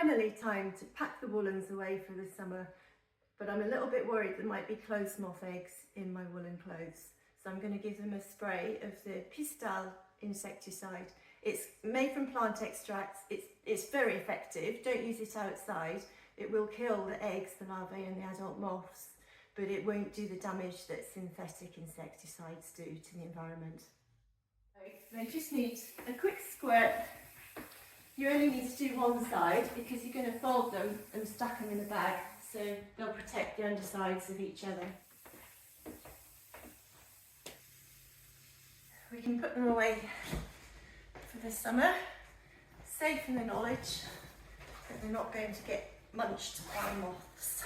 finally time to pack the woollens away for the summer, but I'm a little bit worried there might be clothes moth eggs in my woolen clothes. So I'm going to give them a spray of the Pistal insecticide. It's made from plant extracts. It's very effective. Don't use it outside. It will kill the eggs, the larvae and the adult moths, but it won't do the damage that synthetic insecticides do to the environment. They just need a quick squirt. You only need to do one side because you're going to fold them and stack them in a bag, so they'll protect the undersides of each other. We can put them away for the summer, safe in the knowledge that they're not going to get munched by moths.